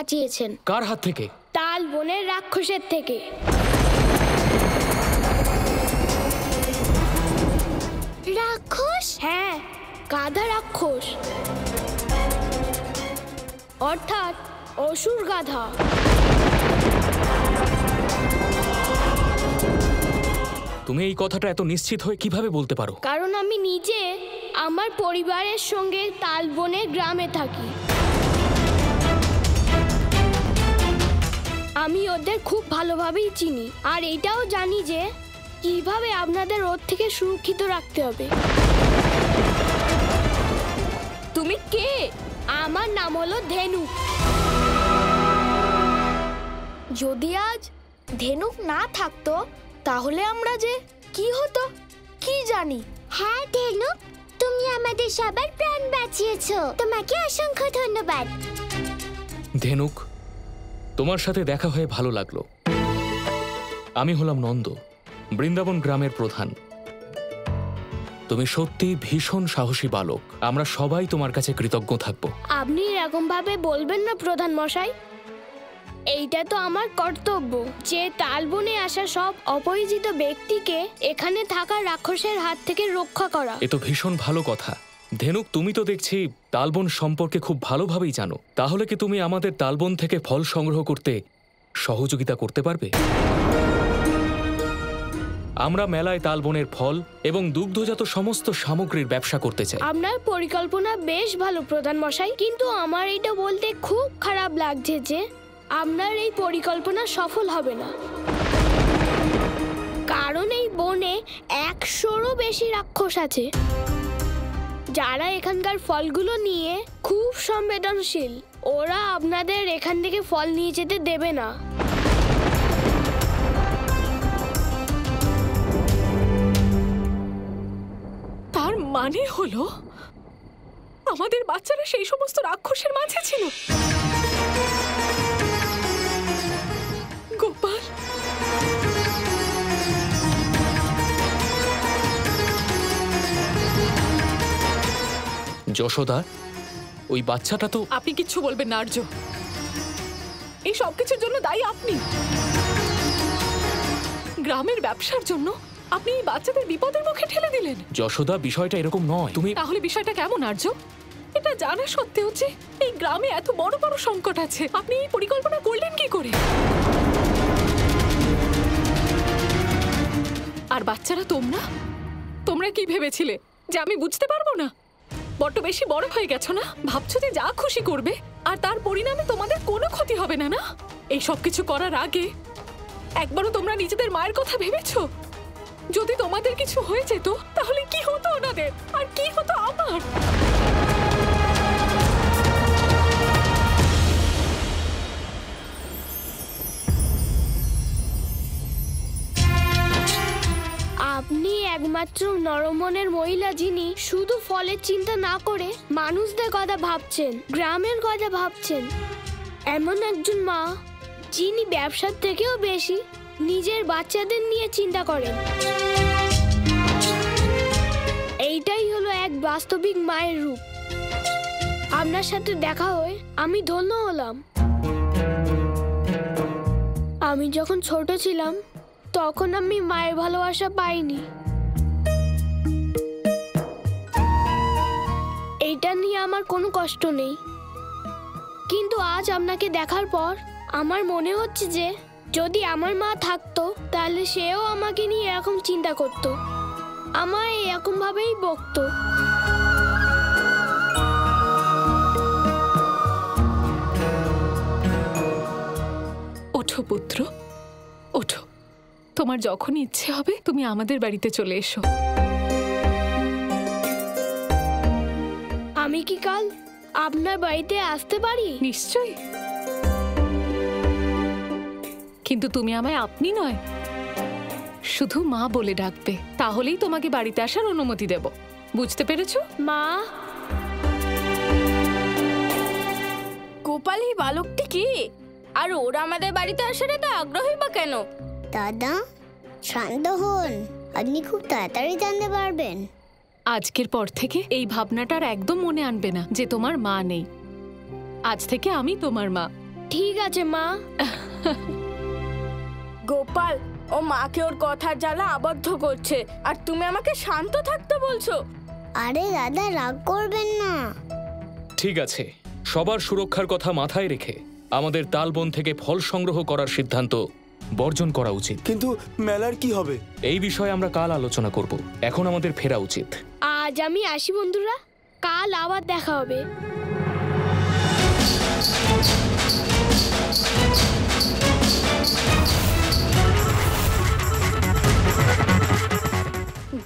বাঁচিয়েছেন। কার হাত থেকে? তাল বনের রাক্ষসের থেকে। রাক্ষস? হ্যাঁ, গাধা রাক্ষস, অর্থাৎ অসুর গাধা। তুমি এই কথাটা এত নিশ্চিত হয়ে কিভাবে বলতে পারো? কারণ আমি নিজে আমার পরিবারের সঙ্গে তালবনের গ্রামে থাকি। আমি ওদের খুব ভালোভাবেই চিনি, আর এইটাও জানি যে কিভাবে আপনাদের ওর থেকে সুরক্ষিত রাখতে হবে। তুমি কে? আমার নাম হলো ধেনু। যদি আজ ধেনুক না থাকতো তাহলে আমরা যে কি হতো কি জানি। হ্যাঁ ধেনুক, তুমি আমাদের সবার প্রাণ বাঁচিয়েছো, তোমাকে অসংখ্য ধন্যবাদ। ধেনুক, তোমার সাথে দেখা হয়ে ভালো লাগলো। আমি হলাম নন্দ, বৃন্দাবন গ্রামের প্রধান। তুমি সত্যি ভীষণ সাহসী বালক। আমরা সবাই তোমার কাছে কৃতজ্ঞ থাকব। আপনি এরকম ভাবে বলবেন না প্রধান মশাই। এইটা তো আমার কর্তব্য যে তালবনে আসা সব অপরিচিত ব্যক্তিকে এখানে থাকা রাক্ষসের হাত থেকে রক্ষা করা। এ তো ভীষণ ভালো কথা। ধেনুক, তুমি তো দেখছি তালবন সম্পর্কে খুব ভালোভাবেই জানো। তাহলে কি তুমি আমাদের তালবন থেকে ফল সংগ্রহ করতে সহযোগিতা করতে পারবে? আমরা মেলায় তালবনের ফল এবং দুগ্ধজাত সমস্ত সামগ্রীর ব্যবসা করতে চাই। আপনার পরিকল্পনা বেশ ভালো প্রধান মশাই, কিন্তু আমার এটা বলতে খুব খারাপ লাগছে যে আপনার এই পরিকল্পনা সফল হবে না। কারণ এই বনে 100-রও বেশি রাক্ষস আছে যারা এখানকার ফলগুলো নিয়ে খুব সংবেদনশীল। ওরা আপনাদের এখান থেকে ফল নিয়ে যেতে দেবে না। তার মানে হলো আমাদের বাচ্চারা সেই সমস্ত রাক্ষসের মাঝে ছিল। গোপাল, যশোদা, ওই বাচ্চাটা তো... আপনি কিচ্ছু বলবেন না আর্য। এই সব কিছুর জন্য দায়ী আপনি। গ্রামের ব্যবসার জন্য আপনি এই বাচ্চাদের বিপদের মুখে ঠেলে দিলেন। যশোদা, বিষয়টা এরকম নয়। তুমি... তাহলে বিষয়টা কেমন আর্য? এটা জানা সত্ত্বেও যে এই গ্রামে এত বড় বড় সংকট আছে, আপনি এই পরিকল্পনা করলেন কি করে? আর বাচ্চারা তোমরা কি ভেবেছিলে যে আমি বুঝতে পারবো না? বড্ড বেশি বড় হয়ে গেছো না? ভাবছো যে যা খুশি করবে আর তার পরিণামে তোমাদের কোনো ক্ষতি হবে না। না, এই সব কিছু করার আগে একবারও তোমরা নিজেদের মায়ের কথা ভেবেছো? যদি তোমাদের কিছু হয়ে যেত তাহলে কি হতো ওনাদের, আর কি হতো আমার? আপনি একমাত্র নরমনের মহিলা যিনি শুধু ফলের চিন্তা না করে মানুষদের কথা ভাবছেন, গ্রামের কথা ভাবছেন। এমন একজন মা যিনি ব্যবসার থেকেও বেশি নিজের বাচ্চাদের নিয়ে চিন্তা করেন। এইটাই হলো এক বাস্তবিক মায়ের রূপ। আপনার সাথে দেখা হয়ে আমি ধন্য হলাম। আমি যখন ছোট ছিলাম তখন আমি মায়ের ভালোবাসা পাইনি। এইটা নিয়ে আমার কোনো কষ্ট নেই, কিন্তু আজ আপনাকে দেখার পর আমার মনে হচ্ছে যে যদি আমার মা থাকতো তাহলে সেও আমাকে নিয়ে এরকম চিন্তা করত, আমায় এরকম ভাবেই বকতো। ওঠো পুত্র, ওঠো। তোমার যখন ইচ্ছে হবে তুমি আমাদের বাড়িতে চলে এসো। আমি কি কাল আপনার বাড়িতে আসতে পারি? নিশ্চয়ই, কিন্তু তুমি আমায় আপনি নয়, শুধু মা বলে ডাকবে, তাহলেই তোমাকে বাড়িতে আসার অনুমতি দেব। বুঝতে পেরেছো? মা। গোপাল, এই বালকটি কে? আর ওরা আমাদের বাড়িতে আসার এত আগ্রহী বা কেন? দাদা, শান্ত হন, আপনি খুব তাড়াতাড়ি জানতে পারবেন। আজকের পর থেকে এই ভাবনাটার একদম মনে আনবে না যে তোমার মা নেই। আজ থেকে আমি তোমার মা। ঠিক আছে মা। গোপাল, ও মাকে ওর কথার জ্বালা আবদ্ধ করছে, আর তুমি আমাকে শান্ত থাকতে বলছো। আরে দাদা, রাগ করবেন না। ঠিক আছে, সবার সুরক্ষার কথা মাথায় রেখে আমাদের তালবন থেকে ফল সংগ্রহ করার সিদ্ধান্ত বর্জন করা উচিত। কিন্তু মেলার কি হবে? এই বিষয়ে আমরা কাল আলোচনা করব। এখন আমাদের ফেরা উচিত। আজ আমি আসি বন্ধুরা, কাল আবার দেখা হবে।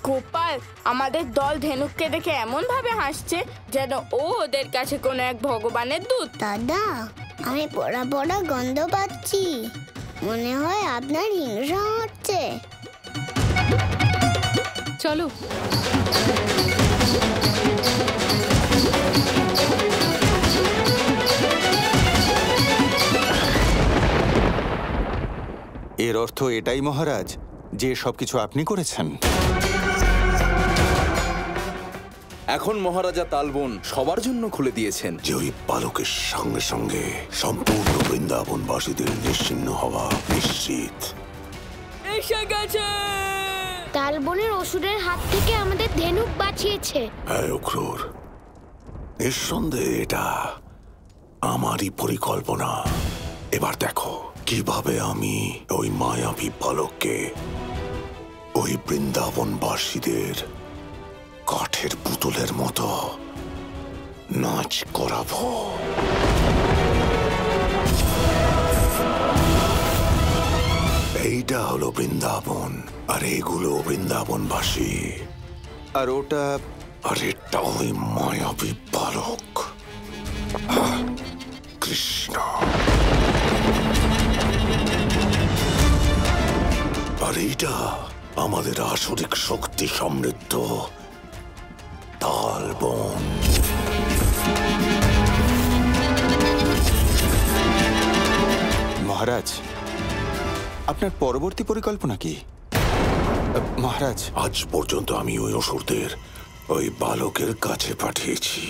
গোপাল, আমাদের দল ধেনুককে দেখে এমন ভাবে হাসছে যেন ও ওদের কাছে কোনো এক ভগবানের দূত। দাদা, আমি পোড়া পোড়া গন্ধ পাচ্ছি। মনে হয় আপনার হিংসা হচ্ছে। চলো। এর অর্থ এটাই মহারাজ যে সবকিছু আপনি করেছেন? এখন মহারাজা তালবন সবার জন্য খুলে দিয়েছেন। যে ওই বালকের সঙ্গে সঙ্গে সম্পূর্ণ বৃন্দাবনবাসীদের নিশ্চিহ্ন হওয়া নিশ্চিত। এসে গেছে। তালবনের অসুরের হাত থেকে আমাদের ধেনুক বাঁচিয়েছে। হ্যাঁ অক্রুর, নিঃসন্দেহে এটা আমারই পরিকল্পনা। এবার দেখো কিভাবে আমি ওই মায়াবী বালককে ওই বৃন্দাবনবাসীদের কাঠের পুতুলের মতো নাচ করাবো। এইটা হলো বৃন্দাবন, আর এগুলো বৃন্দাবনবাসী, আর ওটা? আর এটা ওই মায়াবী বালক কৃষ্ণ। আর এইটা আমাদের আসরিক শক্তি সমৃদ্ধ তালবন। মহারাজ, আপনার পরবর্তী পরিকল্পনা কি? মহারাজ, আজ পর্যন্ত আমি ওই অসুরদের ওই বালকের কাছে পাঠিয়েছি।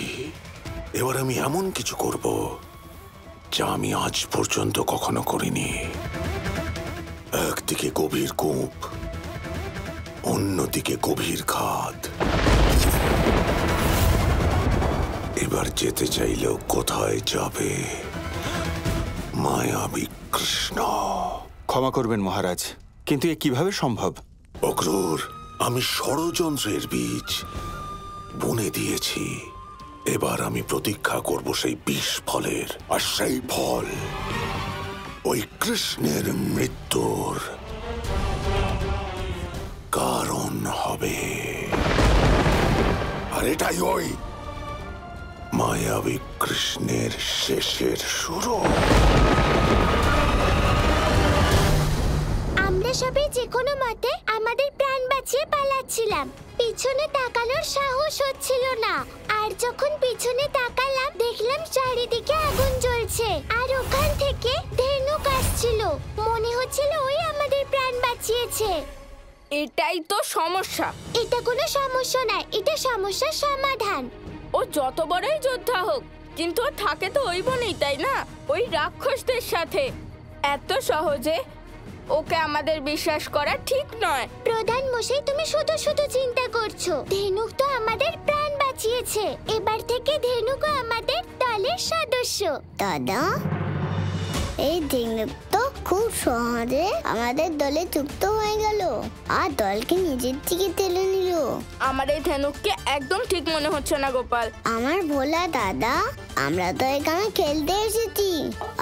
এবার আমি এমন কিছু করব যা আমি আজ পর্যন্ত কখনো করিনি। একদিকে গভীর কূপ, অন্যদিকে গভীর খাদ। এবার যেতে চাইলেও কোথায় যাবে? মায়াবী কৃষ্ণ। ক্ষমা করবেন মহারাজ, কিন্তু এ কিভাবে সম্ভব? অক্রুর, আমি ষড়যন্ত্রের বীজ বুনে দিয়েছি। এবার আমি প্রতীক্ষা করব সেই বিষ ফলের, আর সেই ফল ওই কৃষ্ণের মৃত্যুর কারণ হবে। আর এটাই ওই মায়াবী কৃষ্ণের শেষের শুরু। আমরা সবাই যে কোনো মতে আমাদের প্রাণ বাঁচিয়ে পালাচ্ছিলাম। পিছনে তাকানোর সাহস হচ্ছিল না। আর যখন পিছনে তাকালাম, দেখলাম চারিদিকে আগুন জ্বলছে, আর ওখান থেকে ধেনুক আসছিল। মনে হচ্ছিল ওই আমাদের প্রাণ বাঁচিয়েছে। এটাই তো সমস্যা। এটা কোনো সমস্যা নয়, এটা সমস্যার সমাধান। ও যত বড়ই যোদ্ধা হোক, কিন্তু ও থাকে তো ওই বনেই, তাই না? ওই রাক্ষসদের সাথে। এত সহজে ওকে আমাদের বিশ্বাস করা ঠিক নয়। প্রধান মশাই, তুমি শুধু শুধু চিন্তা করছো। ধেনুক তো আমাদের প্রাণ বাঁচিয়েছে। এবার থেকে ধেনুকও আমাদের দলের সদস্য। দাদা, এই ধেনুক তো খুব সহজে আমাদের দলে যুক্ত হয়ে গেল আর দলকে নিজের দিকে টেনে নিল। আমার এই ধেনুককে একদম ঠিক মনে হচ্ছে না গোপাল। আমার ভোলা দাদা, আমরা তো এখানে খেলতে এসেছি,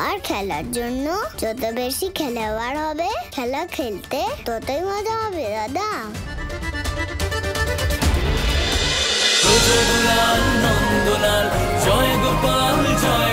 আর খেলার জন্য যত বেশি খেলোয়াড় হবে, খেলা খেলতে ততই মজা হবে দাদা। নন্দলাল, জয় গোপাল জয়